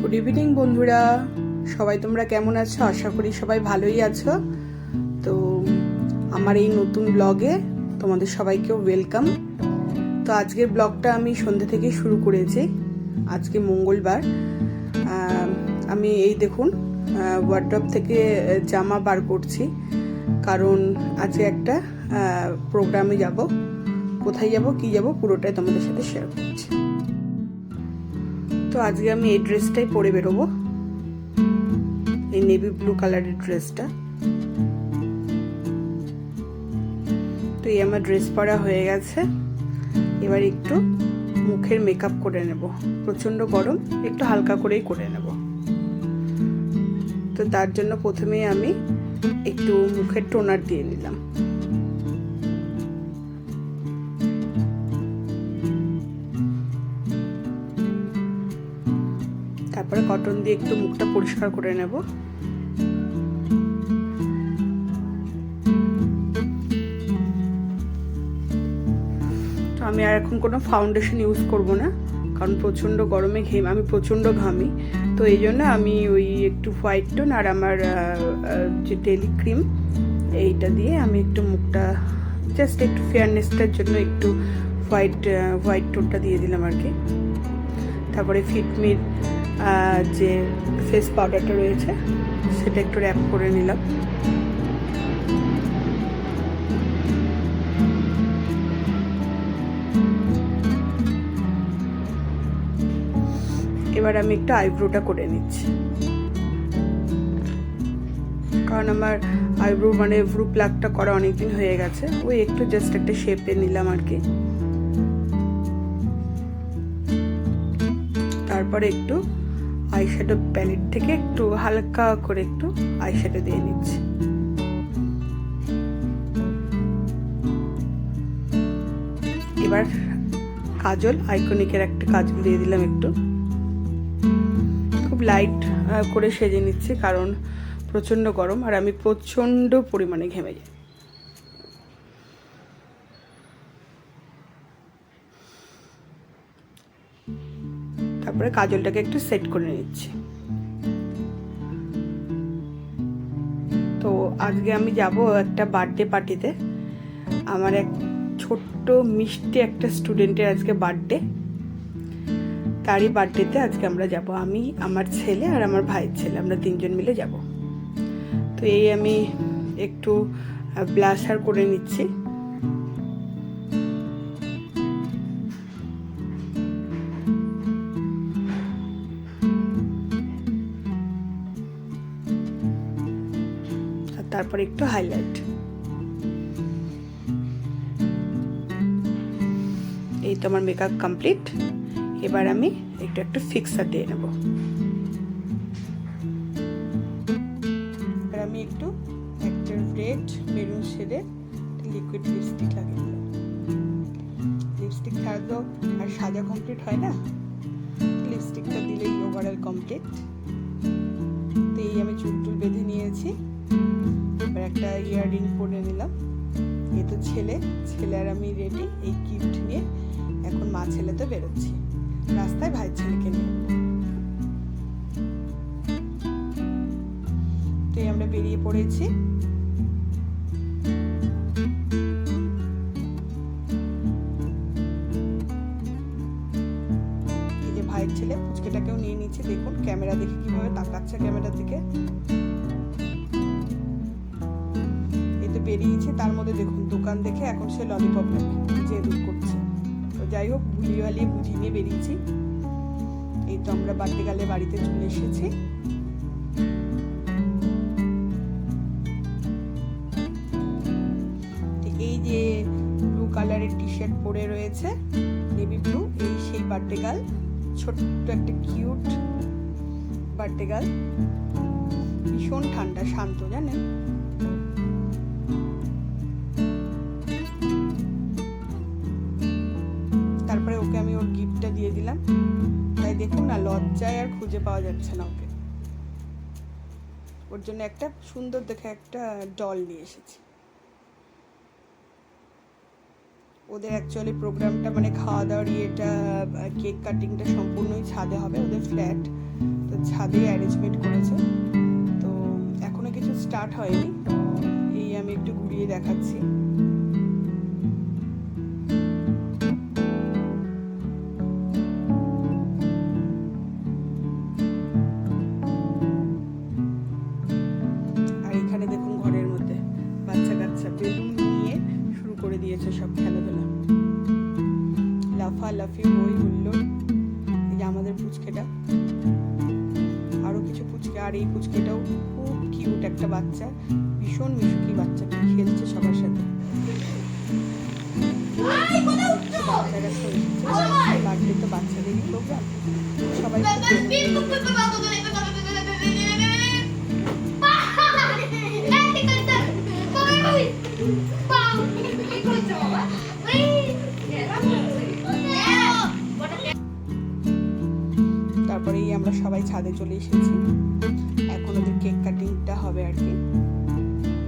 Good evening বন্ধুরা, সবাই তোমরা কেমন আছো? আশা করি সবাই ভালোই আছো। তো আমার এই নতুন ব্লগে তোমাদের সবাইকেও ওয়েলকাম। তো আজকের ব্লগটা আমি সন্ধ্যে থেকে শুরু করেছি। আজকে মঙ্গলবার। আমি এই দেখুন ওয়ার্ড্রপ থেকে জামা বার করছি, কারণ আজকে একটা প্রোগ্রামে যাব। কোথায় যাব, কি যাব, পুরোটাই তোমাদের সাথে শেয়ার করছি। তো আজকে আমি এই ড্রেসটাই পরে বেরোবো, এই নেভি ব্লু কালারের ড্রেসটা। তো এই আমার ড্রেস পরা হয়ে গেছে। এবার একটু মুখের মেকআপ করে নেব। প্রচন্ড গরম, একটু হালকা করেই করে নেব। তো তার জন্য প্রথমেই আমি একটু মুখের টোনার দিয়ে নিলাম। তারপরে কটন দিয়ে একটু মুখটা পরিষ্কার করে নেব। তো আমি আর এখন কোনো ফাউন্ডেশন ইউজ করব না, কারণ প্রচণ্ড গরমে আমি প্রচণ্ড ঘামি। তো এই জন্য আমি ওই একটু হোয়াইট টোন আর আমার যে ডেলি ক্রিম, এইটা দিয়ে আমি একটু মুখটা জাস্ট একটু ফেয়ারনেসটার জন্য একটু হোয়াইট টোনটা দিয়ে দিলাম আর কি। তারপরে ফিটমির যে ফেস পাউডারটা রয়েছে সেটা একটু র্যাপ করে নিলাম। এবার আমি একটু আইব্রোটা করে নিচ্ছি, কারণ আমার আইব্রো ভ্রু প্লাগটা করা অনেকদিন হয়ে গেছে। ওই একটু জাস্ট একটা শেপে নিলাম আর কি। তারপরে একটু আইশ্যাডো প্যালেট থেকে একটু হালকা করে একটু আইশ্যাডো দিয়ে নিচ্ছি। এবার কাজল, আইকনিকের একটা কাজল দিয়ে দিলাম একটু। খুব লাইট করে সেজে নিচ্ছি, কারণ প্রচণ্ড গরম আর আমি প্রচণ্ড পরিমাণে ঘেমে যাই। তারপরে কাজলটাকে একটু সেট করে নিচ্ছি। তো আজকে আমি যাব একটা বার্থডে পার্টিতে। আমার এক ছোট্ট মিষ্টি একটা স্টুডেন্টের আজকে বার্থডে। তারই বার্থডেতে আজকে আমরা যাব, আমি, আমার ছেলে আর আমার ভাইয়ের ছেলে, আমরা তিনজন মিলে যাব। তো এই আমি একটু ব্লাশার করে নিচ্ছি। আর তারপরে একটু হাইলাইট। এই তো আমার মেকআপ কমপ্লিট। এবার আমি একটু ফিক্সার দিয়ে নেব। এবার আমি একটু একটা রেড মেরুন শেডের লিকুইড লিপস্টিক লাগিয়ে দিলাম। লিপস্টিক থাকলেও আর সাজা কমপ্লিট হয় না, লিপস্টিকটা দিলেই ওভারঅল কমপ্লিট। তো এই আমি চুল বেঁধে নিয়েছি। এবার একটা ইয়াররিং পরে নিলাম। এই তো ছেলে আর আমি রেডি। এই গিফট নিয়ে এখন মা ছেলে তো বেরোচ্ছি রাস্তায় ভাই ছেলেকে নিয়ে। তো আমরা বেরিয়ে পড়েছি। এই যে ভাইয়ের ছেলে পুচকেটাকেও নিয়ে নিচ্ছে, দেখুন ক্যামেরা দেখে কিভাবে তাকাচ্ছে ক্যামেরা দিকে। এই তো বেরিয়েছি, তার মধ্যে দেখুন দোকান দেখে এখন সে ললিপপ নেবে, যে দূর করছে। তো যাই হোক, ভুলিয়ে ভালিয়ে বুঝিয়ে নিয়ে বেরিয়েছি। এই তো আমরা বার্থডে গালে বাড়িতে চলে এসেছি। এই যে ব্লু কালারের টি শার্ট পরে রয়েছে, নেভি ব্লু, এই সেই বার্থডে গার্ল, ছোট্ট একটা কিউট বার্থডে গার্ল। ভীষণ ঠান্ডা, শান্ত, জানেন। তারপরে ওকে আমি ওর গিফটটা দিয়ে দিলাম। তাই দেখুন না, লজ্জায় আর খুঁজে পাওয়া যাচ্ছে না ওকে। ওর জন্য একটা সুন্দর দেখে একটা ডল নিয়ে এসেছি। ওদের অ্যাকচুয়ালি প্রোগ্রামটা খাওয়া দাওয়ার ইয়েটা, কেক কাটিংটা সম্পূর্ণই ছাদে হবে, ওদের ফ্ল্যাট। তো ছাদে অ্যারেঞ্জমেন্ট করেছে। তো এখনো কিছু স্টার্ট হয়নি, এই আমি একটু ঘুরিয়ে দেখাচ্ছি। আর এখানে দেখুন ঘরের মধ্যে বাচ্চা কাচ্চা বেলুন নিয়ে শুরু করে দিয়েছে সব খেলাধুলা, লাফালাফি হই হুল্লোড়। এই যে আমাদের পুচকেটা, আরো কিছু পুচকে, আর এই পুচকেটাও খুব কিউট একটা বাচ্চা, ভীষণ মিশুকি বাচ্চাটা, খেলছে সবার সাথে। বাচ্চারা তো এসেছে, বার্থডে তো বাচ্চাদেরই প্রোগ্রাম, সবাই তারপরেই আমরা সবাই ছাদে চলে এসেছি। এখন ওদের কেক কাটিংটা হবে আর কি।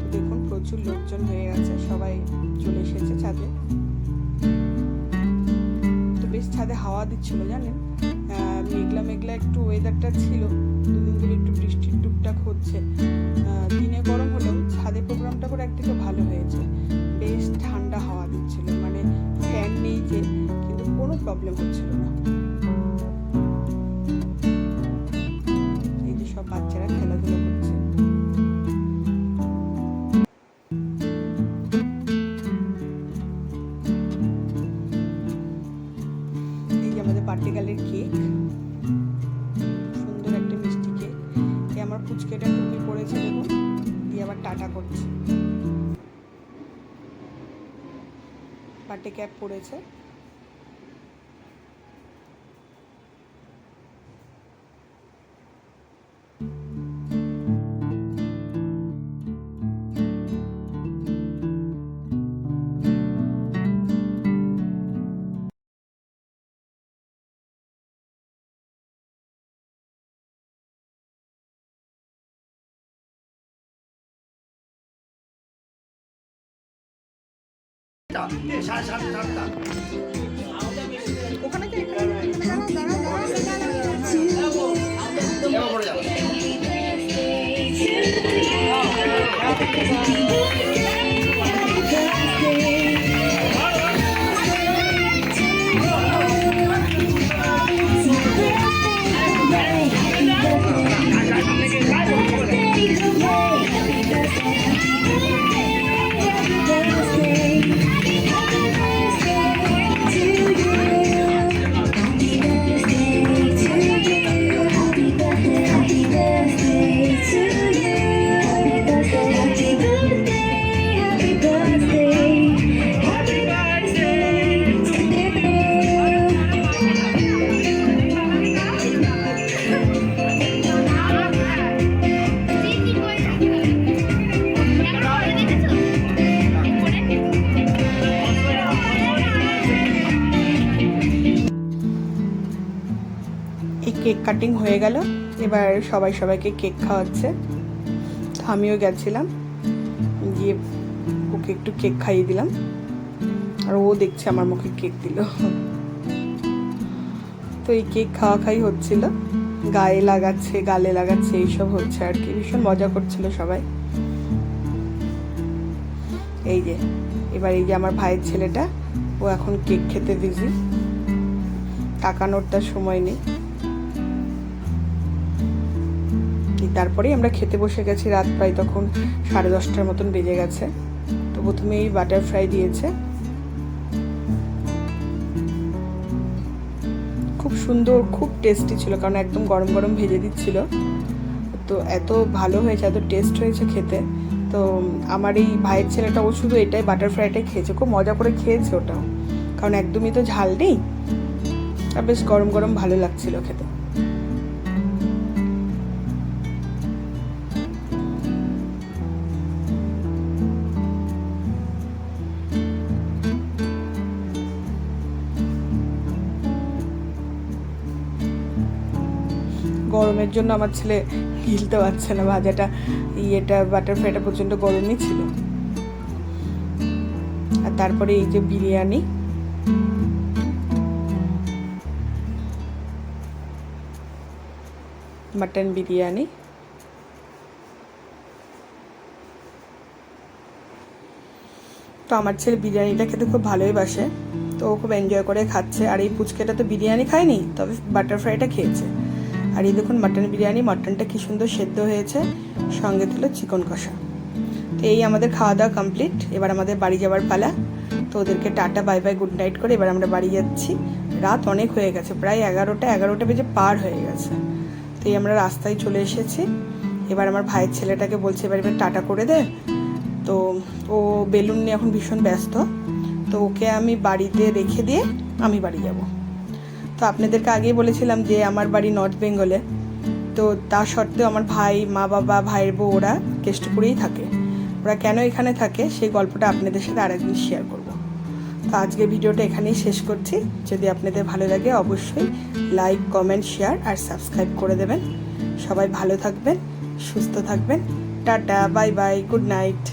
তো দেখুন প্রচুর লোকজন হয়ে গেছে, সবাই চলে এসেছে ছাদে। তো বেশ ছাদে হাওয়া দিচ্ছিল জানেন, মেঘলা মেঘলা একটু ওয়েদারটা ছিল, দুদিন ধরে একটু বৃষ্টির টুকটাক হচ্ছে। দিনে গরম হলেও ছাদে প্রোগ্রামটা করে একদিকে ভালো হয়েছে, বেশ ঠান্ডা হাওয়া দিচ্ছিল, মানে ফ্যান নেই যে, কিন্তু কোনো প্রবলেম হচ্ছিল না। এই যে সব বাচ্চারা খেলাধুলা করছে। এই যে আমাদের বার্থডে গার্লের কেক, সুন্দর একটা মিষ্টি কেক। এই আমার পুচকেটা টুপি পরেছে দেখুন, দিয়ে আবার টাটা করছে, বার্থডে ক্যাপ পরেছে। ওখানে কেক কাটিং হয়ে গেল, এবার সবাই সবাইকে কেক খাওয়াচ্ছে। আমিও গেছিলাম, গিয়ে ওকে একটু কেক খাইয়ে দিলাম, আর ও দেখছে আমার মুখে কেক দিল। তো এই কেক খাওয়া খাই হচ্ছিল, গায়ে লাগাচ্ছে, গালে লাগাচ্ছে, এইসব হচ্ছে আর কি, ভীষণ মজা করছিল সবাই। এই যে এবার এই যে আমার ভাইয়ের ছেলেটা, ও এখন কেক খেতে বিজি, তাকানোর তার সময় নেই। তারপরেই আমরা খেতে বসে গেছি, রাত প্রায় তখন 10:30টার মতন বেজে গেছে। তো প্রথমে এই বাটার ফ্রাই দিয়েছে, খুব সুন্দর, খুব টেস্টি ছিল, কারণ একদম গরম গরম ভেজে দিচ্ছিল। তো এত ভালো হয়েছে, এত টেস্ট হয়েছে খেতে। তো আমার এই ভাইয়ের ছেলেটা, ও শুধু এটাই বাটার ফ্রাইটাই খেয়েছে, খুব মজা করে খেয়েছে ওটাও, কারণ একদমই তো ঝাল নেই, আর বেশ গরম গরম ভালো লাগছিল খেতে। গরমের জন্য আমার ছেলে গিলতে পারছে না, ভাজাটা ইয়েটা বাটার ফ্রাইটা প্রচণ্ড গরমই ছিল। আর তারপরে এই যে বিরিয়ানি, মাটন বিরিয়ানি। তো আমার ছেলে বিরিয়ানিটা খেতে খুব ভালোই বাসে, তো ও খুব এনজয় করে খাচ্ছে। আর এই পুচকেটা তো বিরিয়ানি খায়নি, তবে বাটারফ্রাইটা খেয়েছে। আর এই দেখুন মাটন বিরিয়ানি, মাটনটা কি সুন্দর সেদ্ধ হয়েছে, সঙ্গে দিল চিকেন কষা। তো এই আমাদের খাওয়া দাওয়া কমপ্লিট। এবার আমাদের বাড়ি যাওয়ার পালা। তো ওদেরকে tata bye bye good night করে এবার আমরা বাড়ি যাচ্ছি। রাত অনেক হয়ে গেছে, প্রায় 11টা বেজে পার হয়ে গেছে। তো এই আমরা রাস্তায় চলে এসেছি। এবার আমার ভাইয়ের ছেলেটাকে বলছে এবার টাটা করে দে। তো ও বেলুন নিয়ে এখন ভীষণ ব্যস্ত, তো ওকে আমি বাড়িতে রেখে দিয়ে আমি বাড়ি যাব। তো আপনাদেরকে আগেই বলেছিলাম যে আমার বাড়ি নর্থ বেঙ্গলে, তো তা সত্ত্বেও আমার ভাই, মা বাবা, ভাইয়ের বউ ওরা কেষ্টপুরেই থাকে। ওরা কেন এখানে থাকে সেই গল্পটা আপনাদের সাথে আরেকদিন শেয়ার করব। তো আজকের ভিডিওটা এখানেই শেষ করছি। যদি আপনাদের ভালো লাগে অবশ্যই লাইক, কমেন্ট, শেয়ার আর সাবস্ক্রাইব করে দেবেন। সবাই ভালো থাকবেন, সুস্থ থাকবেন। Tata bye bye, good night.